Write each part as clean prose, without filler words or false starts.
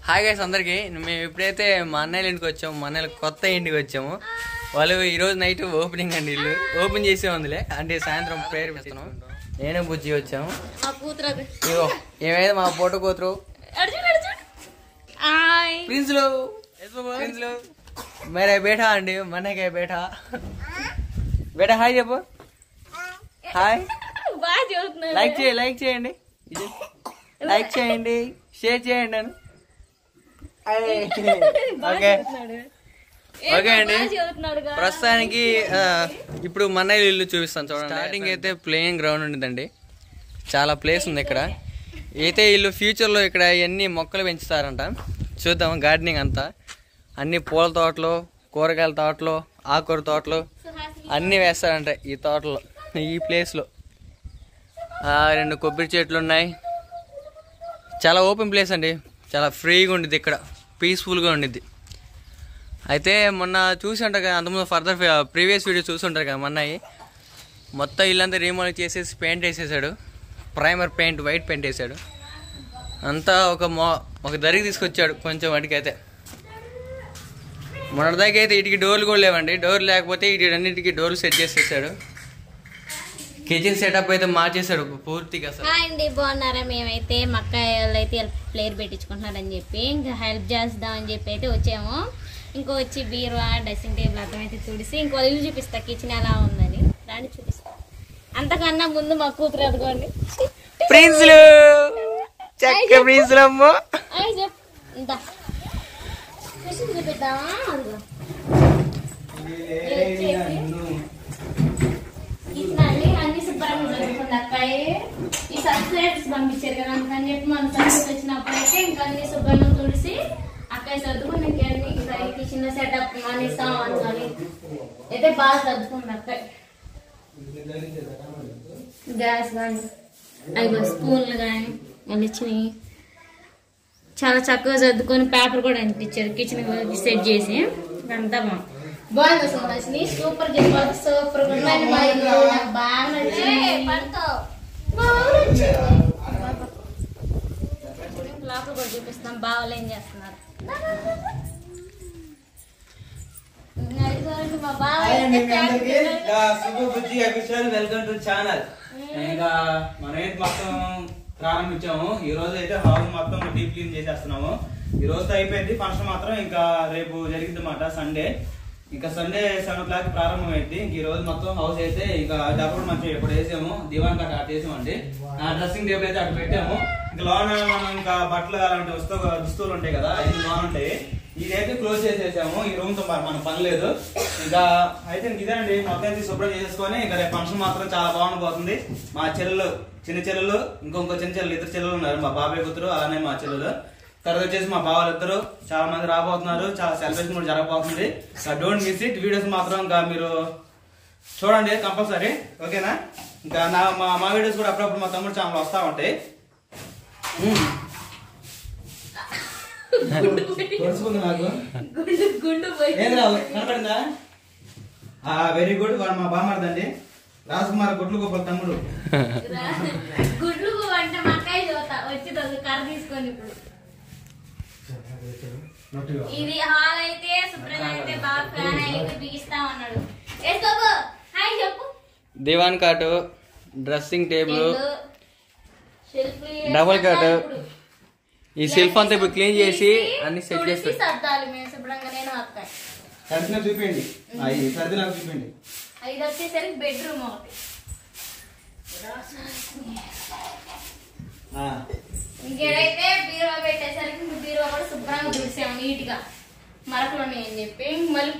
Hi guys అందరికి. మేము ఎప్పుడైతే మా అన్నయ్య ఇంటికి వచ్చాము, మా అన్నయ్య కొత్త ఇంటికి వచ్చాము. వాళ్ళు ఈరోజు నైట్ ఓపెనింగ్ అండి, ఇల్లు ఓపెన్ చేసే ఉందిలే అంటే సాయంత్రం ప్రేయర్ పెడుతున్నాం. నేనే బుజ్జి వచ్చాము. ఇగో ఏమైతే మా ఫోటో కూతురు ప్రిన్స్లు ప్రిన్స్లు మేరే బేటా అండి, మన్నకే బేటా బేటా హాయ్ చెప్పు. హాయ్, లైక్ చేయండి, లైక్ చేయండి, లైక్ చేయండి, షేర్ చేయండి అని. ఓకే ఓకే అండి. ప్రస్తుతానికి ఇప్పుడు మన్నయ్య ఇల్లు చూపిస్తాను చూడండి. స్టార్టింగ్ అయితే ప్లేయింగ్ గ్రౌండ్ ఉంటుందండి, చాలా ప్లేస్ ఉంది ఇక్కడ. అయితే ఇల్లు ఫ్యూచర్లో ఇక్కడ ఎన్ని మొక్కలు పెంచుతారంట, చూద్దాం. గార్డెనింగ్ అంతా అన్ని పూల తోటలు, కూరగాయల తోటలు, ఆకుకూర తోటలు అన్నీ వేస్తారంట ఈ తోటలో, ఈ ప్లేస్లో. 2 కొబ్బరి చెట్లు ఉన్నాయి. చాలా ఓపెన్ ప్లేస్ అండి, చాలా ఫ్రీగా ఉండిద్ది ఇక్కడ, పీస్ఫుల్గా ఉండిద్ది. అయితే మొన్న చూసి ఉంటారు కదా, అంతకుముందు ఫర్దర్ ప్రీవియస్ వీడియో చూసి ఉంటారు కదా, మొన్నవి మొత్తం ఇల్లంతా రీమోడల్ చేసేసి పెయింట్ వేసేసాడు. ప్రైమర్ పెయింట్, వైట్ పెయింట్ వేసాడు. అంతా ఒక దరికి తీసుకొచ్చాడు కొంచెం వాటికి. అయితే మొన్నటిదాకా అయితే వీటికి డోర్లు కూడా లేవండి. డోర్ లేకపోతే వీటన్నిటికీ డోర్లు సెట్ చేసేసాడు. కిచెన్ సెటప్ అయితే మార్చేసాడు పూర్తిగా. అండి బాగున్నారా? మేమైతే మా అక్కయ్య వాళ్ళు అయితే ప్లేయర్ పెట్టించుకుంటున్నారని చెప్పి ఇంకా హెల్ప్ చేద్దామని చెప్పి అయితే వచ్చాము. ఇంకో వచ్చి బీరువా, డ్రెస్సింగ్ టేబుల్ అర్థం అయితే తుడిసి ఇంకో ఇల్లు చూపిస్తా కిచెన్ ఎలా ఉందని. రాని చూపిస్తా. అంతకన్నా ముందు మా కూతురు అదిగోండి ప్రిన్స్లు ప్రిన్స్లు అమ్మ ఇంత చూపిద్దామా? అదిగో అన్ని శుభ్రంగా జరుగుతుంది. అక్కయ్య ఈ సబ్స్క్రైబర్స్ పంపించారు కదా, అందుకని చెప్పి మన సబ్స్క్రైబ్ వచ్చినప్పుడు అయితే ఇంకా అన్ని శుభ్రంగా తుడిసి అక్కయ్య సర్దుకుని ఇంకన్నీ ఇంకా కిచెన్ సెటప్ అని సామాన్స్ అని అయితే బాగా సర్దుకుంది అక్కయ్య. గ్యాస్ కానీ అవి స్పూన్లు కానీ అన్ని ఇచ్చినాయి. చాలా చక్కగా సర్దుకొని పేపర్ కూడా అంటించారు కిచెన్ సెట్ చేసి. అంతా బాగుంది అసలు, సూపర్ చెప్పాలి. సూపర్ బాగా నచ్చింది. లోపల కూడా చూపిస్తాం బావలు ఏం చేస్తున్నారు. Welcome to channel. ఇంకా మనమైతే మొత్తం ప్రారంభించాము. ఈ రోజు అయితే హౌస్ మొత్తం డీప్ క్లీన్ చేసేస్తున్నాము. ఈ రోజు అయిపోయింది. ఫంక్షన్ మాత్రం ఇంకా రేపు జరిగింది అన్నమాట, సండే. ఇంకా సండే 7 o'clock ప్రారంభమైంది. ఇంక ఈ రోజు మొత్తం హౌస్ అయితే ఇంకా డబ్బులు మంచిగా ఇప్పుడు వేసాము. దివాన్ కట్ట అటు వేసామండి. డ్రెస్సింగ్ టేబుల్ అయితే అటు పెట్టాము. ఇంకా లోన్ మనం ఇంకా బట్టలు అలాంటి దుస్తులు ఉంటాయి కదా, అవి లోన్ ఉంటాయి. ఇదైతే క్లోజ్ చేసేసాము. ఈ రూమ్ తో మన పని లేదు. ఇంకా అయితే ఇదేనండి, మొత్తం అయితే శుభ్రం చేసుకొని ఇంకా రేపు ఫంక్షన్ మాత్రం చాలా బాగుండిపోతుంది. మా చెల్లెలు, చిన్న చెల్లెలు, ఇంకొక చిన్న చెల్లెలు, 2 చెల్లెలు ఉన్నారు. మా బాబాయ్ కూతురు అలానే మా చెల్లెలు. తర్వాత వచ్చేసి మా బావాలు ఇద్దరు చాలా మంది రాబోతున్నారు. చాలా సెలబ్రేషన్ కూడా జరగబోతుంది. Don't miss it. వీడియోస్ మాత్రం ఇంకా మీరు చూడండి కంపల్సరీ, ఓకేనా? ఇంకా మా వీడియోస్ కూడా అప్పుడప్పుడు మా తమ్ముడు ఛానల్ వస్తా ఉంటాయి. నాకు కనపడిందా? Very good. వాడు మా బామ్మర్దండి, రాజకుమార్ గుడ్లు గోపాల్ తమ్ముడు. గుడ్లు అంటే మక్కాయ చూస్తా వచ్చి కర్ర తీసుకొని ఇప్పుడు ఇది హాల్ అయితే శుభ్రంగా అయితే బాగా ఫ్యాన్ అయితే బిగిస్తా ఉన్నాడు. హాయ్ చెప్పు. దివాన్ కాటు, డ్రెస్సింగ్ టేబుల్, డబుల్ కాటు, ఈ సెల్ఫ్ అంతా ఇప్పుడు క్లీన్ చేసి అన్ని సెట్ చేసి సర్దాలి మేము శుభ్రంగా. నేను వస్తాయి సర్దినా చూపించండి, సర్దినా చూపించండి. ఇది వచ్చేసరికి బెడ్రూమ్ ఒకటి. ఇంకేదైతే బీరువా పెట్టేసరికి బీరువా కూడా శుభ్రంగా తుడిసాము నీట్ గా, మరకలు ఉన్నాయని చెప్పి. మళ్ళీ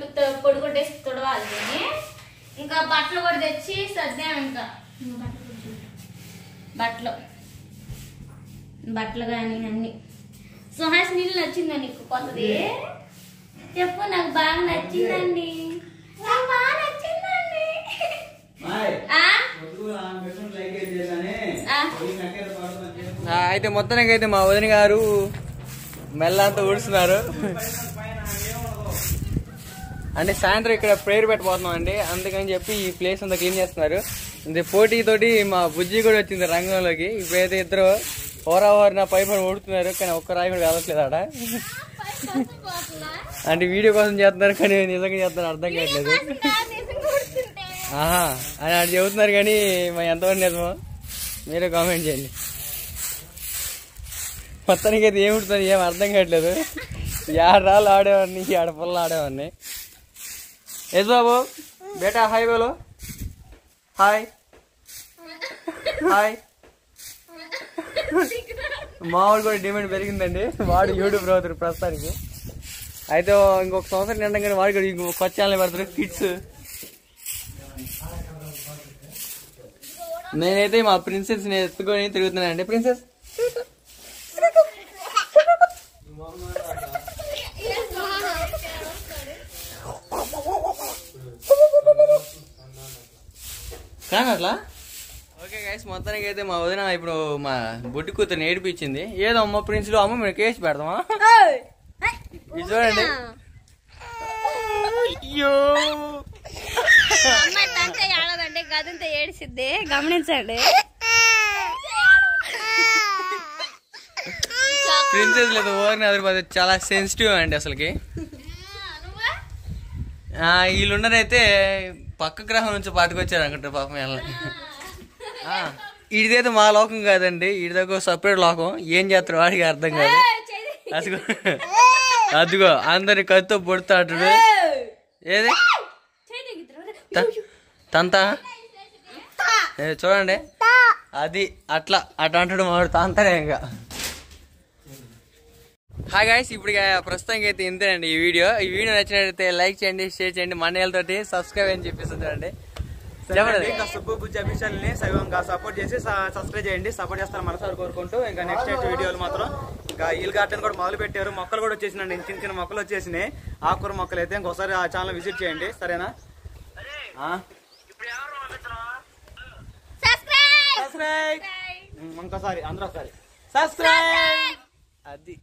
పొడి కొట్టేసి తుడవాలి. ఇంకా బట్టలు కూడా తెచ్చి సర్దాము. ఇంకా బట్టలు కానీ అన్ని. సుహాస్ నీళ్ళు నచ్చిందా నీకు కొత్తది? చెప్పు. నాకు బాగా నచ్చిందండి, నాకు బాగా నచ్చిందండి. అయితే మొత్తానికి అయితే మా వదిన గారు మెల్లంతా ఊడుస్తున్నారు. అంటే సాయంత్రం ఇక్కడ ప్రేయర్ పెట్టబోతున్నాం అండి, అందుకని చెప్పి ఈ ప్లేస్ అంతా క్లీన్ చేస్తున్నారు. పోటీ తోటి మా బుజ్జి కూడా వచ్చింది రంగంలోకి. ఇప్పుడైతే ఇద్దరు ఓరావారు నా పై పని ఓడుతున్నారు కానీ ఒక్క రాయి కూడా కదలట్లేదు ఆడ. అంటే వీడియో కోసం చేస్తున్నారు కానీ నిజంగా చేస్తున్నారు అర్థం కావట్లేదు. అని అటు చెబుతున్నారు కానీ మా ఎంతవరకు నిజమో మీరే కామెంట్ చేయండి. మొత్తానికి అయితే ఏముంటుంది ఏం అర్థం కావట్లేదు. ఏడాళ్ళు ఆడేవాడిని ఏడపళ్ళు ఆడేవాడిని. ఎస్ బాబు బేటా హాయ్ బోలో. Hi hi. మావాడు కూడా డిమాండ్ పెరిగిందండి. వాడు యూట్యూబ్ అవుతారు ప్రస్తుతానికి. అయితే ఇంకొక సంవత్సరం నిండగానే వాడు కూడా ఇంకొక కొత్త ఛానల్ పెడతారు కిడ్స్. నేనైతే మా ప్రిన్సెస్ ని ఎత్తుకొని తిరుగుతున్నానండి. ప్రిన్సెస్ కానీ అట్లా. ఓకే గైస్, మొత్తానికి అయితే మా వదిన ఇప్పుడు మా బుట్టి కూతురుని ఏడిపించింది. ఏదో అమ్మ ప్రిన్స్లో అమ్మ మేము కేసు పెడతామా? ఇది చూడండి. అయ్యో గదంతా ఏడిసిద్ది గమనించండి. ప్రిన్సెస్ లేదు ఓవర్ని అదిరిపోతే చాలా సెన్సిటివ్ అండి అసలుకి. వీళ్ళున్నరైతే పక్క గ్రహం నుంచి పాటుకొచ్చారు అనుకుంటారు పాపం. ఇడిదైతే మా లోకం కాదండి, ఇడిదొక సపరేట్ లోకం. ఏం చేస్తారు వాడికి అర్థం కాదు. అదిగో అదిగో అందరి కత్తితో పొడుతాడు. ఏది తంత చూడండి, అది అట్లా అట్లా అంటాడు మాడు తంతనే. ఇంకా హాయ్ గాయ్స్, ఇప్పుడు ప్రస్తుతానికి అయితే ఇంతేనండి ఈ వీడియో నచ్చినట్లయితే లైక్ చేయండి, షేర్ చేయండి, మండలతోటి సబ్స్క్రైబ్ అని చెప్పేస్తుందండి. ఇంకా సుబ్బు బుజ్జి అఫీషియల్ ని సపోర్ట్ చేసి సబ్స్క్రైబ్ చేయండి. సపోర్ట్ చేస్తాను మనసారి కోరుకుంటూ. ఇంకా నెక్స్ట్ వీడియోలు మాత్రం ఇంకా ఈల్ గార్డెన్ కూడా మొదలు పెట్టారు. మొక్కలు కూడా వచ్చేసినండి, చిన్న చిన్న మొక్కలు వచ్చేసినాయి. ఆకుకూర మొక్కలు అయితే ఇంకోసారి ఆ ఛానల్ విజిట్ చేయండి, సరేనా? ఇంకోసారి అందరూ ఒకసారి సబ్స్క్రైబ్. అది